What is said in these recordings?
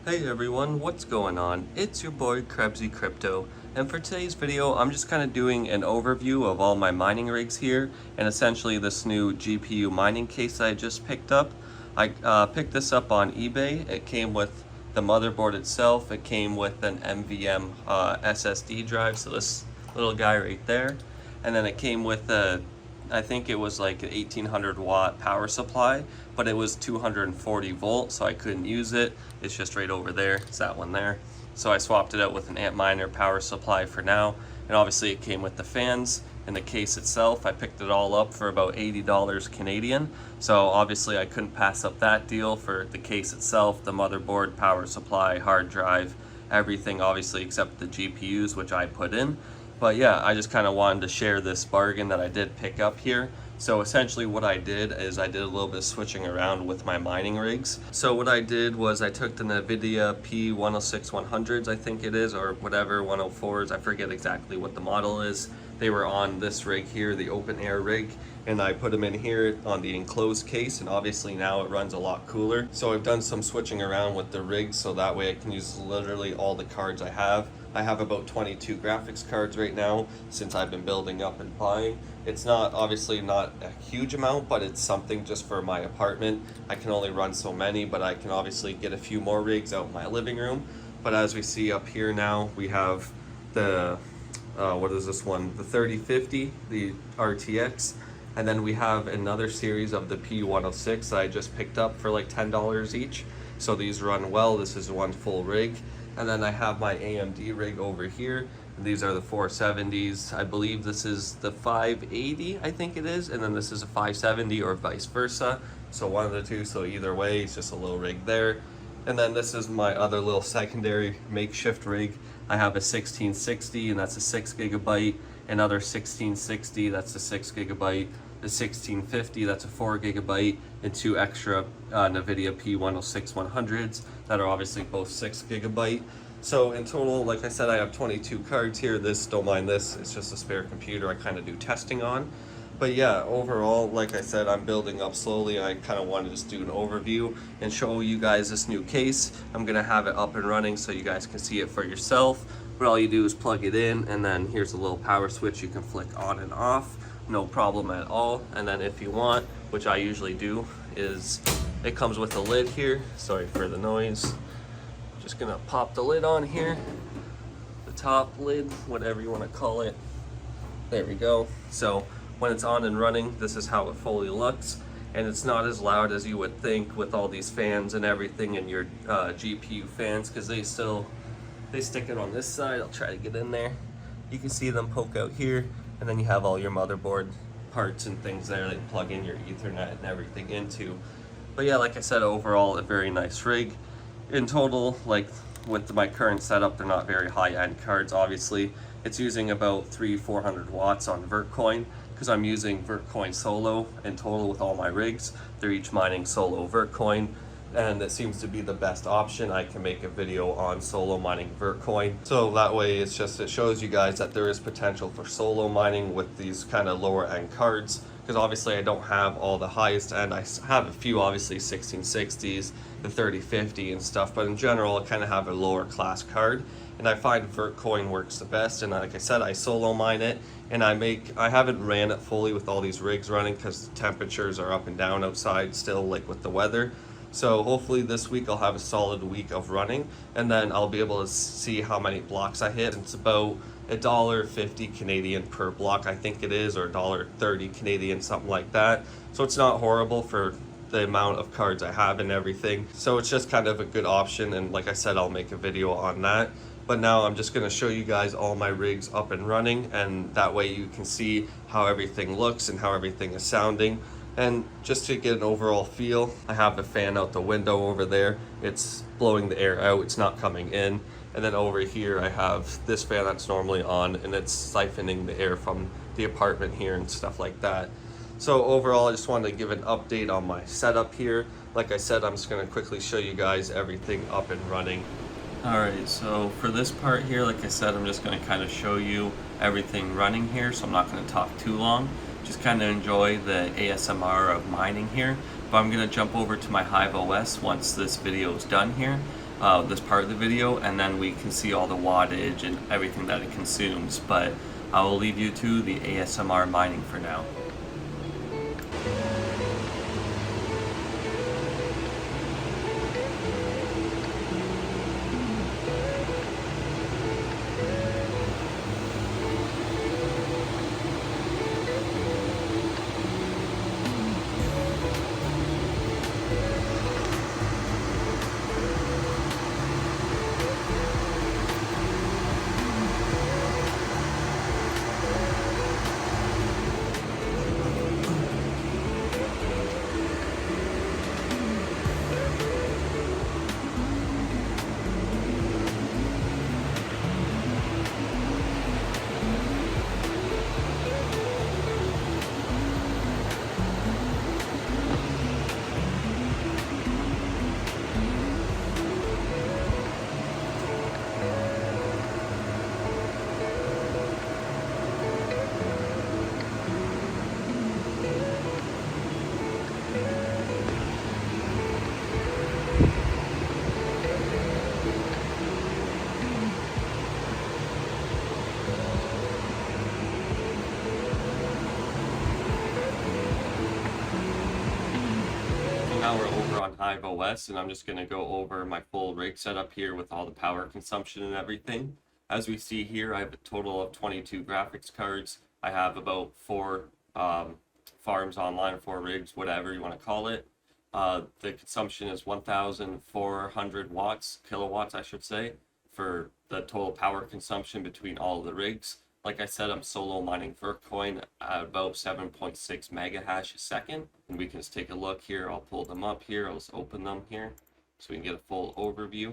Hey everyone, what's going on? It's your boy Krebsy Crypto, and for today's video I'm just kind of doing an overview of all my mining rigs here and essentially this new GPU mining case I just picked up. I picked this up on eBay. It came with the motherboard itself, it came with an NVMe SSD drive, so this little guy right there, and then it came with a I think it was like an 1800 watt power supply, but it was 240 volts, so I couldn't use it. It's just right over there. It's that one there. So I swapped it out with an Antminer power supply for now. And obviously it came with the fans and the case itself. I picked it all up for about $80 Canadian. So obviously I couldn't pass up that deal for the case itself, the motherboard, power supply, hard drive, everything obviously except the GPUs, which I put in. But yeah, I just kind of wanted to share this bargain that I did pick up here. So essentially what I did is I did a little bit of switching around with my mining rigs. So what I did was I took the NVIDIA P106-100s, I think it is, or whatever, 104s, I forget exactly what the model is. They were on this rig here, the open air rig, and I put them in here on the enclosed case, and obviously now it runs a lot cooler. So I've done some switching around with the rigs so that way I can use literally all the cards I have. I have about 22 graphics cards right now since I've been building up and buying. It's not, obviously not a huge amount, but it's something just for my apartment. I can only run so many, but I can obviously get a few more rigs out in my living room. But as we see up here now, we have the, what is this one? The 3050, the RTX. And then we have another series of the P106 that I just picked up for like $10 each. So these run well. This is one full rig. And then I have my AMD rig over here. These are the 470s. I believe this is the 580, I think it is. And then this is a 570 or vice versa. So one of the two, so either way, it's just a little rig there. And then this is my other little secondary makeshift rig. I have a 1660 and that's a 6 gigabyte. Another 1660, that's a 6 gigabyte. The 1650, that's a 4 gigabyte, and two extra NVIDIA P106-100s that are obviously both 6 gigabyte. So in total, like I said, I have 22 cards here. This, don't mind this, it's just a spare computer I kind of do testing on. But yeah, overall, like I said, I'm building up slowly. I kind of want to just do an overview and show you guys this new case. I'm going to have it up and running so you guys can see it for yourself. But all you do is plug it in, and then here's a little power switch you can flick on and off. No problem at all. And then if you want, which I usually do, is it comes with a lid here. Sorry for the noise. Just gonna pop the lid on here. The top lid, whatever you want to call it. There we go. So when it's on and running, this is how it fully looks. And it's not as loud as you would think with all these fans and everything and your GPU fans, because they stick it on this side. I'll try to get in there. You can see them poke out here. And then you have all your motherboard parts and things there that you plug in your Ethernet and everything into. But yeah, like I said, overall a very nice rig. In total, like with my current setup, they're not very high-end cards, obviously. It's using about 300-400 watts on Vertcoin, because I'm using Vertcoin Solo in total with all my rigs. They're each mining Solo Vertcoin, and it seems to be the best option. I can make a video on solo mining Vertcoin. So that way it shows you guys that there is potential for solo mining with these kind of lower end cards, because obviously I don't have all the highest end. I have a few obviously 1660s, the 3050 and stuff, but in general I kind of have a lower class card. And I find Vertcoin works the best, and like I said, I solo mine it, and I haven't ran it fully with all these rigs running because the temperatures are up and down outside still, like with the weather. So hopefully this week I'll have a solid week of running, and then I'll be able to see how many blocks I hit. It's about $1.50 Canadian per block, I think it is, or $1.30 Canadian, something like that. So it's not horrible for the amount of cards I have and everything. So it's just kind of a good option, and like I said, I'll make a video on that. But now I'm just going to show you guys all my rigs up and running, and that way you can see how everything looks and how everything is sounding. And just to get an overall feel, I have the fan out the window over there. It's blowing the air out, it's not coming in. And then over here I have this fan that's normally on, and it's siphoning the air from the apartment here and stuff like that. So overall, I just wanted to give an update on my setup here. Like I said, I'm just going to quickly show you guys everything up and running. Alright, so for this part here, like I said, I'm just going to kind of show you everything running here, so I'm not going to talk too long. Just kind of enjoy the ASMR of mining here. But I'm going to jump over to my Hive OS once this video is done here. this part of the video, and then we can see all the wattage and everything that it consumes. But I will leave you to the ASMR mining for now. Now we're over on Hive OS, and I'm just going to go over my full rig setup here with all the power consumption and everything. As we see here, I have a total of 22 graphics cards. I have about 4 farms online, 4 rigs, whatever you want to call it. The consumption is 1,400 watts, kilowatts I should say, for the total power consumption between all of the rigs. Like I said, I'm solo mining Vertcoin at about 7.6 mega hash a second. And we can just take a look here. I'll pull them up here. I'll just open them here so we can get a full overview.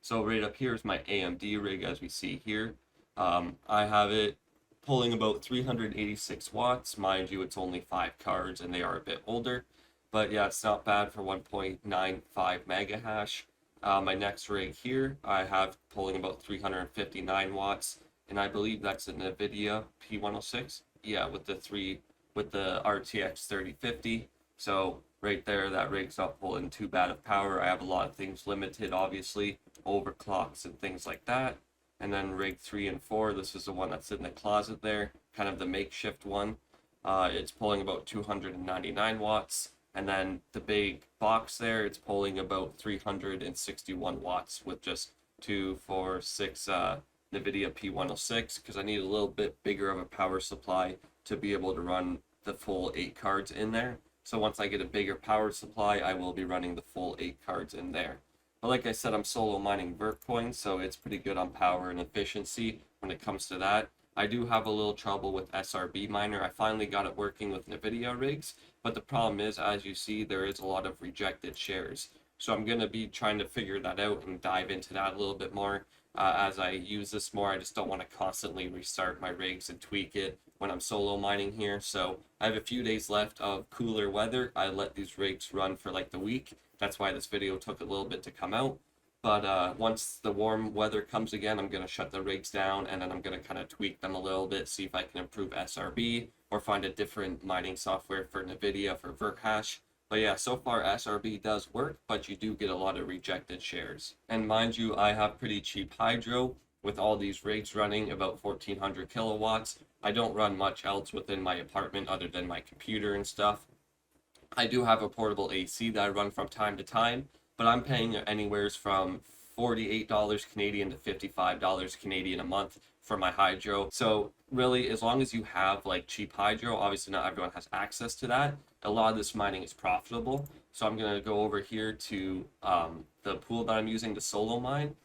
So right up here is my AMD rig, as we see here. I have it pulling about 386 watts. Mind you, it's only 5 cards and they are a bit older. But yeah, it's not bad for 1.95 mega hash. My next rig here, I have pulling about 359 watts. And I believe that's a NVIDIA P106. Yeah, with the RTX 3050. So right there, that rig's not pulling too bad of power. I have a lot of things limited, obviously, overclocks and things like that. And then rig 3 and 4, this is the one that's in the closet there, kind of the makeshift one. It's pulling about 299 watts. And then the big box there, it's pulling about 361 watts with just 2, 4, 6 NVIDIA P106, because I need a little bit bigger of a power supply to be able to run the full 8 cards in there. So once I get a bigger power supply, I will be running the full 8 cards in there. But like I said, I'm solo mining Vertcoin, so it's pretty good on power and efficiency when it comes to that. I do have a little trouble with SRB miner. I finally got it working with NVIDIA rigs, but the problem is, as you see, there is a lot of rejected shares. So I'm going to be trying to figure that out and dive into that a little bit more. As I use this more, I just don't want to constantly restart my rigs and tweak it when I'm solo mining here. So I have a few days left of cooler weather. I let these rigs run for like the week. That's why this video took a little bit to come out. But once the warm weather comes again, I'm going to shut the rigs down, and then I'm going to kind of tweak them a little bit, see if I can improve SRB or find a different mining software for NVIDIA for Verthash. But yeah, so far SRB does work, but you do get a lot of rejected shares. And mind you, I have pretty cheap hydro with all these rigs running about 1400 kilowatts. I don't run much else within my apartment other than my computer and stuff. I do have a portable AC that I run from time to time, but I'm paying anywhere from $48 Canadian to $55 Canadian a month for my hydro. So really, as long as you have like cheap hydro, obviously not everyone has access to that. A lot of this mining is profitable. So I'm going to go over here to the pool that I'm using to solo mine.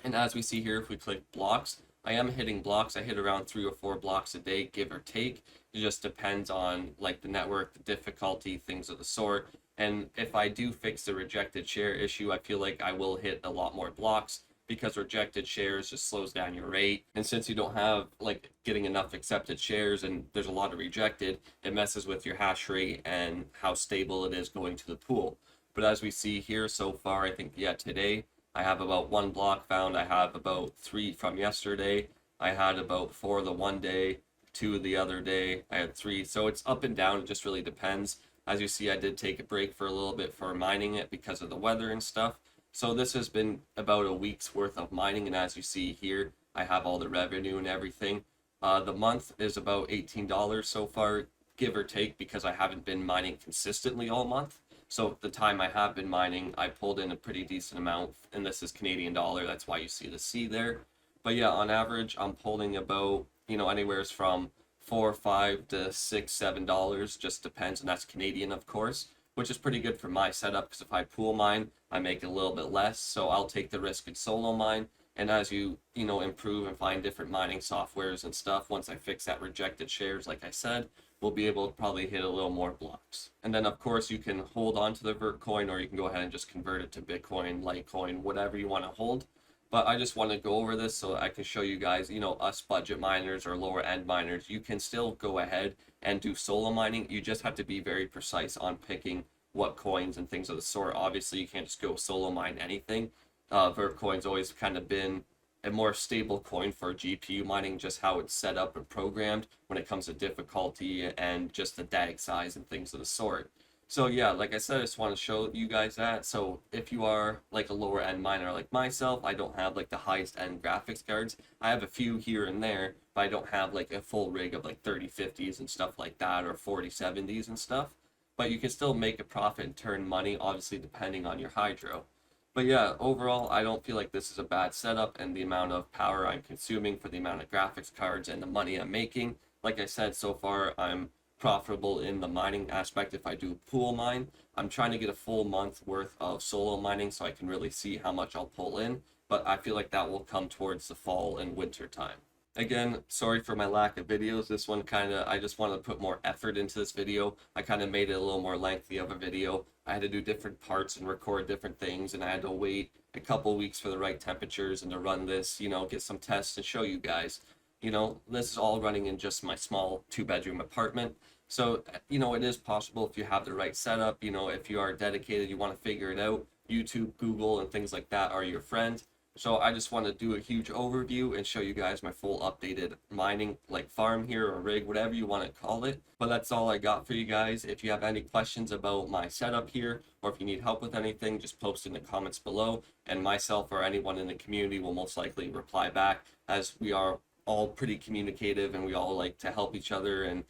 And as we see here, if we click blocks, I am hitting blocks. I hit around 3 or 4 blocks a day, give or take. It just depends on like the network, the difficulty, things of the sort. And if I do fix the rejected share issue, I feel like I will hit a lot more blocks, because rejected shares just slows down your rate. And since you don't have like getting enough accepted shares and there's a lot of rejected, it messes with your hash rate and how stable it is going to the pool. But as we see here so far, I think, yeah, today I have about 1 block found. I have about 3 from yesterday. I had about 4 the one day, 2 the other day. I had 3. So it's up and down. It just really depends. As you see, I did take a break for a little bit for mining it because of the weather and stuff. So this has been about a week's worth of mining, and as you see here, I have all the revenue and everything. The month is about $18 so far, give or take, because I haven't been mining consistently all month. So the time I have been mining, I pulled in a pretty decent amount, and this is Canadian dollar. That's why you see the C there. But yeah, on average, I'm pulling about, anywhere from 4, 5 to 6, $7, just depends, and that's Canadian, of course, which is pretty good for my setup because if I pool mine, I make a little bit less, so I'll take the risk and solo mine. And as you improve and find different mining softwares and stuff, once I fix that rejected shares, like I said, we'll be able to probably hit a little more blocks. And then, of course, you can hold on to the Vert coin, or you can go ahead and just convert it to Bitcoin, Litecoin, whatever you want to hold. But I just want to go over this so I can show you guys, us budget miners or lower end miners, you can still go ahead and do solo mining. You just have to be very precise on picking what coins and things of the sort. Obviously, you can't just go solo mine anything. Vertcoin's always kind of been a more stable coin for GPU mining, just how it's set up and programmed when it comes to difficulty and just the DAG size and things of the sort. So yeah, like I said, I just want to show you guys that. So if you are like a lower end miner like myself, I don't have like the highest end graphics cards. I have a few here and there, but I don't have like a full rig of like 3050s and stuff like that, or 4070s and stuff. But you can still make a profit and turn money, obviously depending on your hydro. But yeah, overall, I don't feel like this is a bad setup, and the amount of power I'm consuming for the amount of graphics cards and the money I'm making. Like I said, so far I'm profitable in the mining aspect if I do pool mine. I'm trying to get a full month worth of solo mining so I can really see how much I'll pull in, but I feel like that will come towards the fall and winter time. Again, sorry for my lack of videos. This one I just wanted to put more effort into this video. I kind of made it a little more lengthy of a video. I had to do different parts and record different things, and I had to wait a couple weeks for the right temperatures and to run this, get some tests and show you guys. This is all running in just my small 2-bedroom apartment. So, it is possible if you have the right setup, if you are dedicated, you want to figure it out. YouTube, Google, and things like that are your friend. So I just want to do a huge overview and show you guys my full updated mining like farm here, or rig, whatever you want to call it. But that's all I got for you guys. If you have any questions about my setup here, or if you need help with anything, just post in the comments below, and myself or anyone in the community will most likely reply back, as we are all pretty communicative and we all like to help each other. And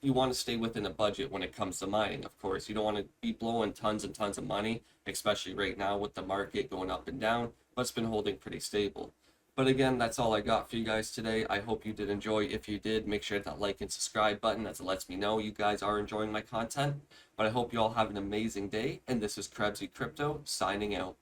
you want to stay within a budget when it comes to mining, of course. You don't want to be blowing tons and tons of money, especially right now with the market going up and down, but it's been holding pretty stable. But again, that's all I got for you guys today. I hope you did enjoy. If you did, make sure to hit that like and subscribe button, as it lets me know you guys are enjoying my content. But I hope you all have an amazing day, and this is Krebsy Crypto signing out.